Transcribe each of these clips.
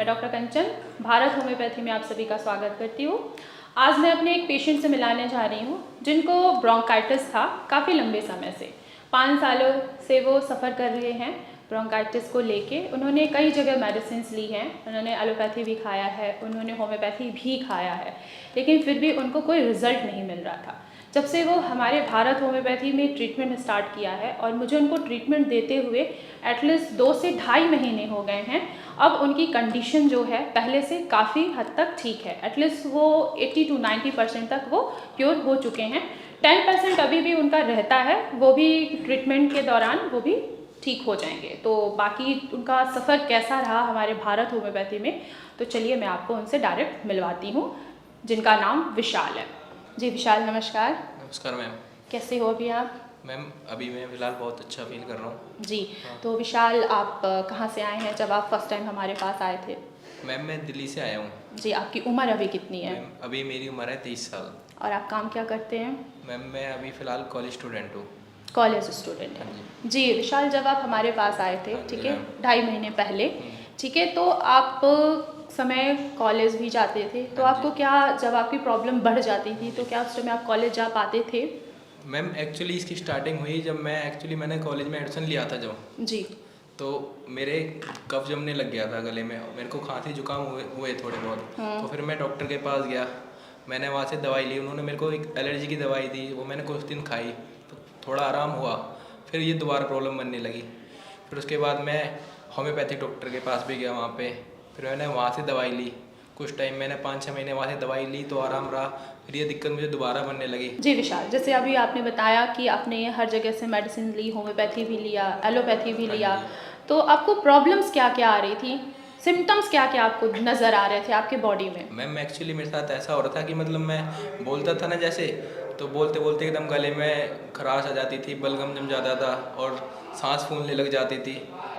मैं डॉक्टर कंचन भारत होम्योपैथी में आप सभी का स्वागत करती हूँ। आज मैं अपने एक पेशेंट से मिलाने जा रही हूँ जिनको ब्रोंकाइटिस था काफ़ी लंबे समय से। 5 सालों से वो सफ़र कर रहे हैं ब्रोंकाइटिस को लेके। उन्होंने कई जगह मेडिसिन ली हैं, उन्होंने एलोपैथी भी खाया है, उन्होंने होम्योपैथी भी खाया है, लेकिन फिर भी उनको कोई रिज़ल्ट नहीं मिल रहा था। जब से वो हमारे भारत होम्योपैथी में ट्रीटमेंट स्टार्ट किया है और मुझे उनको ट्रीटमेंट देते हुए एटलीस्ट 2 से ढाई महीने हो गए हैं, अब उनकी कंडीशन जो है पहले से काफ़ी हद तक ठीक है। एटलीस्ट वो 80 to 90% तक वो क्योर हो चुके हैं। 10% अभी भी उनका रहता है, वो भी ट्रीटमेंट के दौरान वो भी ठीक हो जाएंगे। तो बाकी उनका सफ़र कैसा रहा हमारे भारत होम्योपैथी में, तो चलिए मैं आपको उनसे डायरेक्ट मिलवाती हूँ, जिनका नाम विशाल है। जी विशाल, नमस्कार। नमस्कार मैम। कैसे हो अभी आप? मैम अभी मैं फ़िलहाल बहुत अच्छा फील कर रहा हूँ। जी हाँ। तो विशाल, आप कहाँ से आए हैं जब आप फर्स्ट टाइम हमारे पास आए थे? मैम मैं दिल्ली से आया हूँ। जी, आपकी उम्र अभी कितनी है? मैम अभी मेरी उम्र है 23 साल। और आप काम क्या करते हैं? मैम मैं अभी फ़िलहाल कॉलेज स्टूडेंट हूँ। कॉलेज स्टूडेंट हाँ हैं। जी। जी विशाल, जब आप हमारे पास आए थे, हाँ जी ठीक है, मैम। 2.5 महीने पहले, ठीक है, तो आप समय कॉलेज भी जाते थे, तो हाँ आपको जी। क्या, जब आपकी प्रॉब्लम बढ़ जाती थी तो क्या उस समय आप कॉलेज जा पाते थे? मैम एक्चुअली इसकी स्टार्टिंग हुई जब मैंने कॉलेज में एडमिशन लिया था जब, जी। तो मेरे कफ जमने लग गया था गले में, मेरे को खांसी जुकाम हुए थोड़े बहुत। तो फिर मैं डॉक्टर के पास गया, मैंने वहाँ से दवाई ली, उन्होंने मेरे को एक एलर्जी की दवाई दी, वो मैंने कुछ दिन खाई तो थोड़ा आराम हुआ। फिर ये दोबारा प्रॉब्लम बनने लगी। फिर उसके बाद मैं होम्योपैथिक डॉक्टर के पास भी गया वहाँ पे, फिर मैंने वहाँ से दवाई ली। कुछ टाइम मैंने 5-6 महीने वहाँ से दवाई ली तो आराम रहा। फिर ये दिक्कत मुझे दोबारा बनने लगी। जी विशाल, जैसे अभी आपने बताया कि आपने हर जगह से मेडिसिन ली, होम्योपैथी भी लिया, एलोपैथी भी हाँ लिया, जी। तो आपको प्रॉब्लम्स क्या क्या आ रही थी? सिम्टम्स क्या क्या आपको नज़र आ रहे थे आपके बॉडी में? मैम एक्चुअली मेरे साथ ऐसा हो रहा था कि मतलब मैं बोलता था ना जैसे, तो बोलते बोलते एकदम गले में खराश आ जाती थी, बलगम जम जाता था और सांस फूलने लग जाती थी।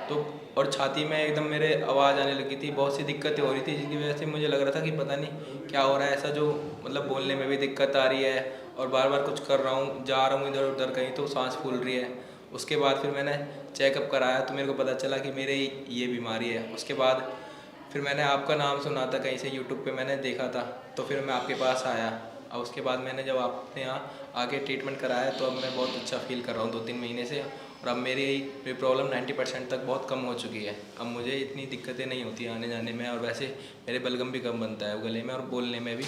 तो और छाती में एकदम मेरे आवाज़ आने लगी थी, बहुत सी दिक्कतें हो रही थी, जिसकी वजह से मुझे लग रहा था कि पता नहीं क्या हो रहा है ऐसा, जो मतलब बोलने में भी दिक्कत आ रही है और बार बार कुछ कर रहा हूँ, जा रहा हूँ इधर उधर कहीं तो सांस फूल रही है। उसके बाद फिर मैंने चेकअप कराया तो मेरे को पता चला कि मेरे ये बीमारी है। उसके बाद फिर मैंने आपका नाम सुना था कहीं से, यूट्यूब पे मैंने देखा था, तो फिर मैं आपके पास आया। और उसके बाद मैंने जब आपने यहाँ आके ट्रीटमेंट कराया तो अब मैं बहुत अच्छा फील कर रहा हूँ 2-3 महीने से। और अब मेरी प्रॉब्लम 90% तक बहुत कम हो चुकी है। अब मुझे इतनी दिक्कतें नहीं होती आने जाने में, और वैसे मेरे बलगम भी कम बनता है गले में, और बोलने में भी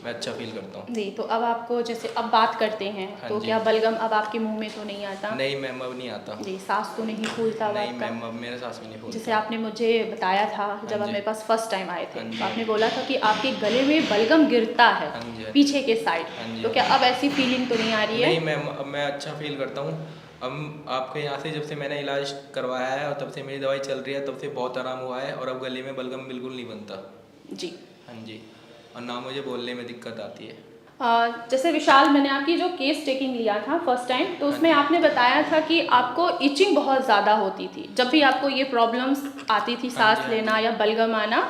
मैं अच्छा फील करता हूँ। जी, तो अब आपको, जैसे अब बात करते हैं, हाँ तो जी। क्या बलगम अब आपके मुंह में तो नहीं आता? नहीं मैम अब नहीं आता। जी, सांस तो नहीं फूलता अब नहीं आपका? मैम अब मेरा सांस भी नहीं फूलता। जैसे आपने मुझे बताया था जब हाँ आप जी। मेरे पास फर्स्ट टाइम आए थे, हाँ जी। तो आपने बोला था कि आपके गले में बलगम गिरता है हाँ जी। पीछे के साइड, हाँ जी। तो क्या अब ऐसी फीलिंग तो नहीं आ रही है? नहीं मैम अब मैं अच्छा फील करता हूँ। अब आपके यहाँ से जब से मैंने इलाज करवाया है और तब से मेरी दवाई चल रही है, तब से बहुत आराम हुआ है, और अब गले में बलगम बिल्कुल नहीं बनता। जी। हाँ जी। और ना मुझे बोलने में दिक्कत आती है। जैसे विशाल, मैंने आपकी जो केस टेकिंग लिया था फर्स्ट टाइम, तो हाँ उसमें जी। आपने बताया था कि आपको इचिंग बहुत ज़्यादा होती थी जब भी आपको ये प्रॉब्लम्स आती थी, हाँ जी। सांस हाँ लेना जी। या बलगम आना,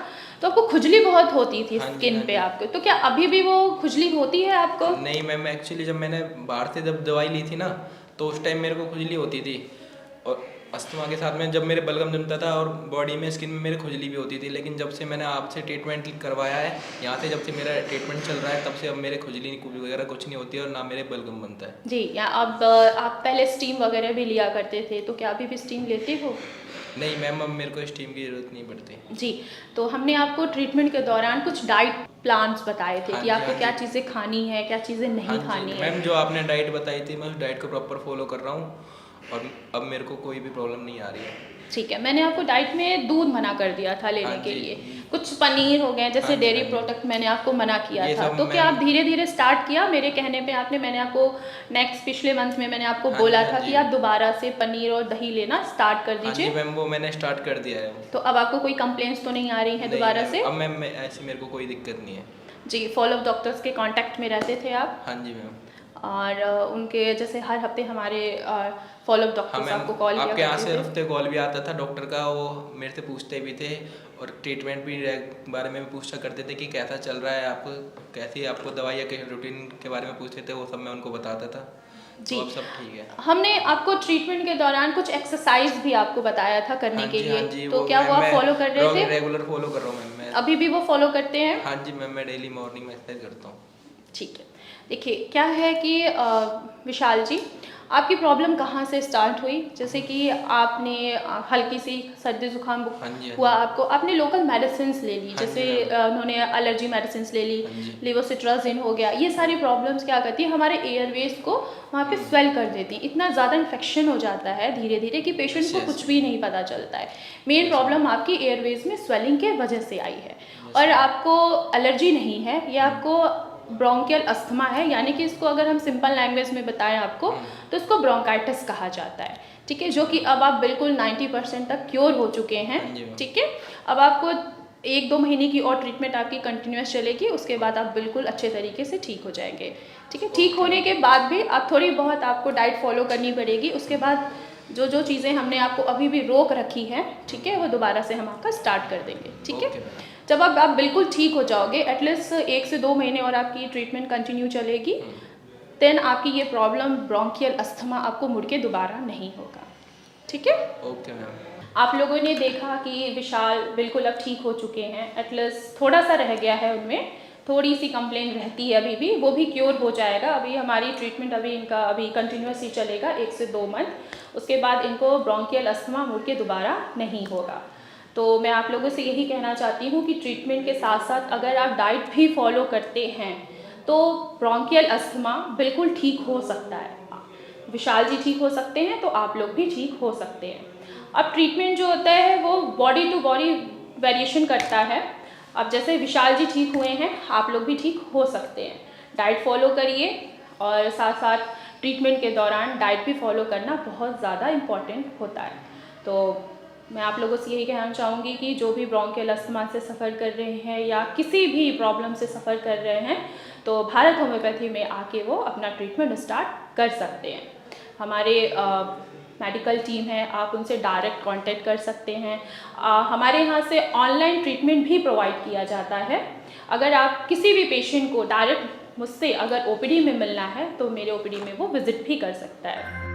तो आपको खुजली बहुत होती थी हाँ जी। स्किन हाँ पे जी। आपको, तो क्या अभी भी वो खुजली होती है आपको? नहीं मैम एक्चुअली जब मैंने बाहर से जब दवाई ली थी ना, तो उस टाइम मेरे को खुजली होती थी, और अस्थमा के साथ में जब मेरे बलगम जमता था और बॉडी में स्किन में मेरे खुजली भी होती थी। लेकिन जब से मैंने आपसे ट्रीटमेंट करवाया है यहाँ से, जब से मेरा ट्रीटमेंट चल रहा है, तब से अब मेरे खुजली वगैरह कुछ नहीं होती है और ना मेरे बलगम बनता है। जी, या अब आप पहले स्टीम वगैरह भी लिया करते थे, तो क्या अभी भी स्टीम लेते हो? नहीं मैम अब मेरे को स्टीम की ज़रूरत नहीं पड़ती। जी, तो हमने आपको ट्रीटमेंट के दौरान कुछ डाइट प्लान्स बताए थे हाँ कि जी। आपको हाँ क्या जी। चीज़ें खानी है, क्या चीज़ें हाँ नहीं जी खानी है। मैम जो आपने डाइट बताई थी मैं उस डाइट को प्रॉपर फॉलो कर रहा हूँ, और अब मेरे को कोई भी प्रॉब्लम नहीं आ रही है। ठीक है, मैंने आपको डाइट में दूध मना कर दिया था हाँ लेने के जी। लिए, कुछ पनीर हो गए, हाँ जैसे जी। डेयरी हाँ जी। प्रोडक्ट मैंने आपको मना किया ये था, सब तो क्या मैम। आप धीरे धीरे स्टार्ट किया मेरे कहने पे? मैंने आपको नेक्स्ट पिछले मंथ में मैंने आपको हाँ जी। बोला हाँ था जी। कि आप दोबारा से पनीर और दही लेना स्टार्ट कर हाँ जी दीजिए। मैम वो मैंने स्टार्ट कर दिया है। तो अब आपको कोई कंप्लेंट्स तो नहीं आ रही है नहीं दोबारा मैम से? अब मैम ऐसी मेरे को कोई दिक्कत नहीं है। जी, फॉलोअप डॉक्टर्स के कांटेक्ट में रहते थे आप? हाँ जी मैम। और उनके जैसे हर हफ्ते हमारे फॉलोअप हाँ डॉक्टर्स मैम आपको कॉल किया आपके यहाँ करते से थे? हफ्ते कॉल भी आता था डॉक्टर का, वो मेरे से पूछते भी थे, और ट्रीटमेंट भी बारे में भी पूछा करते थे कि कैसा चल रहा है आपको, कैसी आपको दवाई या रूटीन के बारे में पूछते थे, वो सब मैं उनको बताता था। जी। तो अब सब ठीक है। हमने आपको ट्रीटमेंट के दौरान कुछ एक्सरसाइज भी आपको बताया था करने के लिए, हाँ जी, तो क्या वो आप फॉलो कर रहे थे? रेगुलर फॉलो कर रहा हूँ मैम मैं। अभी भी वो फॉलो करते हैं? हाँ जी मैम, मैं डेली मॉर्निंग में एक्सरसाइज करता हूँ। ठीक है। देखिए क्या है कि विशाल जी, आपकी प्रॉब्लम कहाँ से स्टार्ट हुई? जैसे कि आपने हल्की सी सर्दी जुकाम हाँ जी, हाँ हुआ जी। आपको, आपने लोकल मेडिसिन्स ले ली, हाँ जी जैसे मैम। उन्होंने एलर्जी मेडिसिन्स ले ली, हाँ जी। लेवोसिट्राजिन हो गया। ये सारी प्रॉब्लम्स क्या करती है, हमारे एयरवेज को वहाँ पे स्वेल कर देती हैं। इतना ज़्यादा इन्फेक्शन हो जाता है धीरे धीरे कि पेशेंट यस को यस। कुछ भी नहीं पता चलता है। Main yes problem ma'am. आपकी एयरवेज में स्वेलिंग के वजह से आई है, यस और मैम। आपको एलर्जी नहीं है, ये आपको ब्रोंकियल अस्थमा है, यानी कि इसको अगर हम सिंपल लैंग्वेज में बताएं आपको, तो इसको ब्रोंकाइटिस कहा जाता है। ठीक है, जो कि अब आप बिल्कुल 90% तक क्योर हो चुके हैं। हाँ जी मैम। ठीक है, अब आपको 1-2 महीने की और ट्रीटमेंट आपकी कंटिन्यूस चलेगी, उसके बाद आप बिल्कुल अच्छे तरीके से ठीक हो जाएंगे। ठीक है, ठीक होने के बाद भी आप थोड़ी बहुत आपको डाइट फॉलो करनी पड़ेगी। उसके बाद जो जो चीज़ें हमने आपको अभी भी रोक रखी हैं, ठीक है, वो दोबारा से हम आपका स्टार्ट कर देंगे। ठीक है, ओके मैम। जब अब आप बिल्कुल ठीक हो जाओगे, एटलीस्ट 1 से 2 महीने और आपकी ट्रीटमेंट कंटिन्यू चलेगी, देन आपकी ये प्रॉब्लम ब्रोंकियल अस्थमा आपको मुड़ के दोबारा नहीं होगा। ठीक है, ओके मैम। आप लोगों ने देखा कि विशाल बिल्कुल अब ठीक हो चुके हैं, एटलीस्ट थोड़ा सा रह गया है, उनमें थोड़ी सी कंप्लेन रहती है अभी भी, वो भी क्योर हो जाएगा। अभी हमारी ट्रीटमेंट अभी इनका अभी कंटिन्यूस ही चलेगा 1 से 2 मंथ, उसके बाद इनको ब्रोंकियल अस्थमा मुड़ के दोबारा नहीं होगा। तो मैं आप लोगों से यही कहना चाहती हूँ कि ट्रीटमेंट के साथ साथ अगर आप डाइट भी फॉलो करते हैं तो ब्रोंकियल अस्थमा बिल्कुल ठीक हो सकता है। विशाल जी ठीक हो सकते हैं तो आप लोग भी ठीक हो सकते हैं। अब ट्रीटमेंट जो होता है वो बॉडी टू बॉडी वेरिएशन करता है। अब जैसे विशाल जी ठीक हुए हैं, आप लोग भी ठीक हो सकते हैं। डाइट फॉलो करिए, और साथ साथ ट्रीटमेंट के दौरान डाइट भी फॉलो करना बहुत ज़्यादा इम्पॉर्टेंट होता है। तो मैं आप लोगों से यही कहना चाहूँगी कि जो भी ब्रोंकियल अस्थमा से सफ़र कर रहे हैं या किसी भी प्रॉब्लम से सफ़र कर रहे हैं, तो भारत होम्योपैथी में आके वो अपना ट्रीटमेंट स्टार्ट कर सकते हैं। हमारे मेडिकल टीम है, आप उनसे डायरेक्ट कांटेक्ट कर सकते हैं। हमारे यहाँ से ऑनलाइन ट्रीटमेंट भी प्रोवाइड किया जाता है। अगर आप किसी भी पेशेंट को डायरेक्ट मुझसे अगर ओपीडी में मिलना है, तो मेरे ओपीडी में वो विज़िट भी कर सकता है।